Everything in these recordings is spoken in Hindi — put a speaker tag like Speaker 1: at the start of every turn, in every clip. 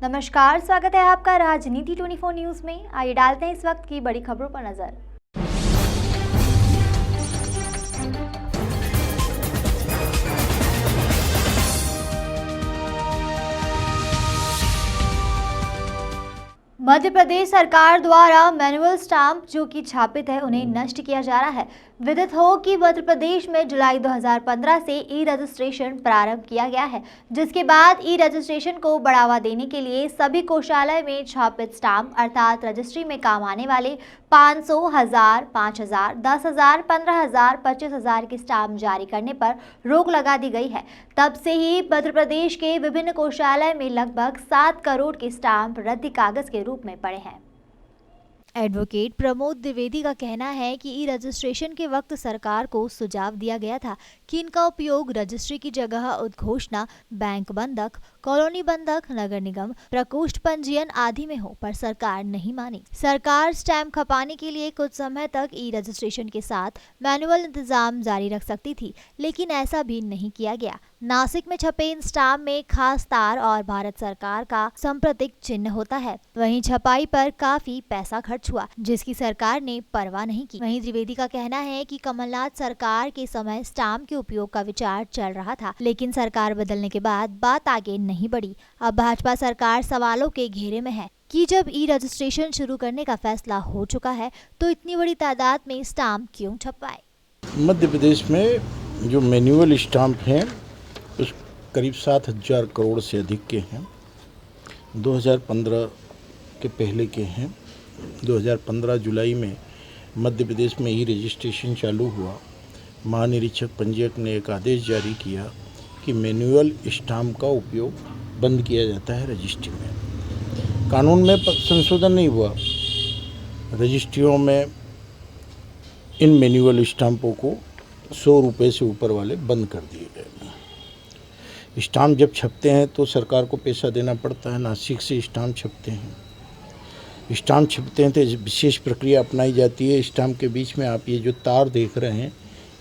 Speaker 1: नमस्कार, स्वागत है आपका राजनीति 24 न्यूज में। आइए डालते हैं इस वक्त की बड़ी खबरों पर नजर। मध्य प्रदेश सरकार द्वारा मैनुअल स्टाम्प जो कि छापित है उन्हें नष्ट किया जा रहा है। विदित हो कि मध्य प्रदेश में जुलाई 2015 से ई रजिस्ट्रेशन प्रारंभ किया गया है, जिसके बाद ई रजिस्ट्रेशन को बढ़ावा देने के लिए सभी कोषालय में छापित स्टाम्प अर्थात रजिस्ट्री में काम आने वाले 500, 1000, 5000, 10,000, 15,000, 25,000 की स्टाम्प जारी करने पर रोक लगा दी गई है। तब से ही मध्य प्रदेश के विभिन्न कोषालय में लगभग 7 करोड़ के स्टाम्प रद्दी कागज के रूप में पड़े हैं। एडवोकेट प्रमोद द्विवेदी का कहना है कि ई रजिस्ट्रेशन के वक्त सरकार को सुझाव दिया गया था कि इनका उपयोग रजिस्ट्री की जगह उद्घोषणा, बैंक बंधक, कॉलोनी बंधक, नगर निगम, प्रकोष्ठ पंजीयन आदि में हो, पर सरकार नहीं मानी। सरकार स्टैम्प खपाने के लिए कुछ समय तक ई रजिस्ट्रेशन के साथ मैनुअल इंतजाम जारी रख सकती थी, लेकिन ऐसा भी नहीं किया गया। नासिक में छपे इन स्टाम्प में खास तार और भारत सरकार का सांप्रतिक चिन्ह होता है। वहीं छपाई पर काफी पैसा खर्च हुआ, जिसकी सरकार ने परवाह नहीं की। वहीं द्विवेदी का कहना है कि कमलनाथ सरकार के समय स्टाम्प के उपयोग का विचार चल रहा था, लेकिन सरकार बदलने के बाद बात आगे नहीं बढ़ी। अब भाजपा सरकार सवालों के घेरे में है कि जब ई रजिस्ट्रेशन शुरू करने का फैसला हो चुका है तो इतनी बड़ी तादाद में स्टाम्प क्यों छपवाए।
Speaker 2: मध्य प्रदेश में जो मैनुअल स्टाम्प हैं उस करीब 7,000 करोड़ से अधिक के हैं। 2015 के पहले के हैं। 2015 जुलाई में मध्य प्रदेश में ई रजिस्ट्रेशन चालू हुआ। महानिरीक्षक पंजीयक ने एक आदेश जारी किया कि मैनुअल स्टाम्प का उपयोग बंद किया जाता है रजिस्ट्री में। कानून में संशोधन नहीं हुआ। रजिस्ट्रियों में इन मैनुअल स्टाम्पों को 100 रुपये से ऊपर वाले बंद कर दिए गए। स्टाम्प जब छपते हैं तो सरकार को पैसा देना पड़ता है। नासिक से स्टाम्प छपते हैं। स्टाम्प छपते हैं तो विशेष प्रक्रिया अपनाई जाती है। स्टाम्प के बीच में आप ये जो तार देख रहे हैं,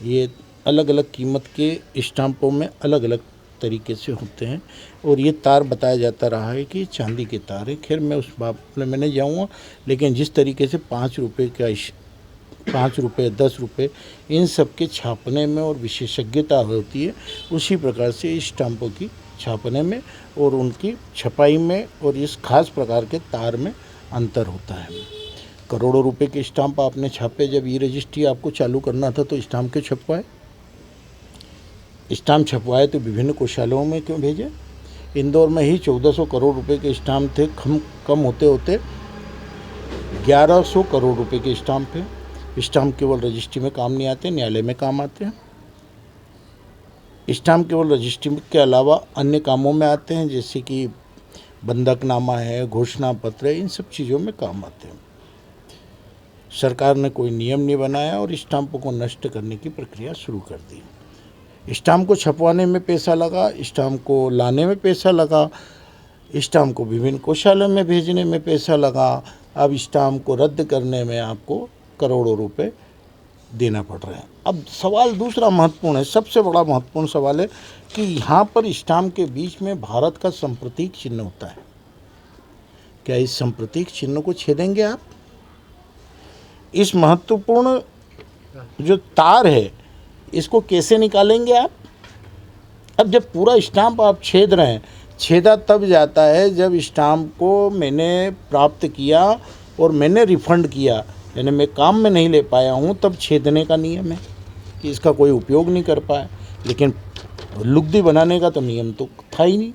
Speaker 2: ये अलग अलग कीमत के स्टाम्पों में अलग अलग तरीके से होते हैं और ये तार बताया जाता रहा है कि चांदी के तार है। खैर मैं उस बात में मैं नहीं जाऊँगा, लेकिन जिस तरीके से 5 रुपये का 5 रुपये, 10 रुपये इन सब के छापने में और विशेषज्ञता होती है, उसी प्रकार से स्टाम्पों की छापने में और उनकी छपाई में और इस खास प्रकार के तार में अंतर होता है। करोड़ों रुपए के स्टाम्प आपने छापे। जब ई रजिस्ट्री आपको चालू करना था तो स्टाम्प क्यों छपवाए? स्टाम्प छपवाए तो विभिन्न कोषालयों में क्यों भेजे? इंदौर में ही 1400 करोड़ रुपए के स्टाम्प थे। कम होते होते 1100 करोड़ रुपए के स्टाम्प हैं। स्टाम्प केवल रजिस्ट्री में काम नहीं आते, न्यायालय में काम आते हैं। स्टाम्प केवल रजिस्ट्री के अलावा अन्य कामों में आते हैं, जैसे कि बंधकनामा है, घोषणा पत्र है, इन सब चीज़ों में काम आते हैं। सरकार ने कोई नियम नहीं बनाया और स्टाम्पों को नष्ट करने की प्रक्रिया शुरू कर दी। स्टाम्प को छपवाने में पैसा लगा, स्टाम्प को लाने में पैसा लगा, स्टाम्प को विभिन्न कोषालय में भेजने में पैसा लगा। अब स्टाम्प को रद्द करने में आपको करोड़ों रुपए देना पड़ रहे हैं। अब सवाल दूसरा महत्वपूर्ण है, सबसे बड़ा महत्वपूर्ण सवाल है कि यहाँ पर स्टाम्प के बीच में भारत का सांप्रतिक चिन्ह होता है। क्या इस सांप्रतिक चिन्ह को छेदेंगे आप? इस महत्वपूर्ण जो तार है इसको कैसे निकालेंगे आप? अब जब पूरा स्टाम्प आप छेद रहे हैं, छेदा तब जाता है जब स्टाम्प को मैंने प्राप्त किया और मैंने रिफंड किया, यानी मैं काम में नहीं ले पाया हूँ, तब छेदने का नियम है कि इसका कोई उपयोग नहीं कर पाया। लेकिन लुगदी बनाने का तो नियम तो था ही नहीं।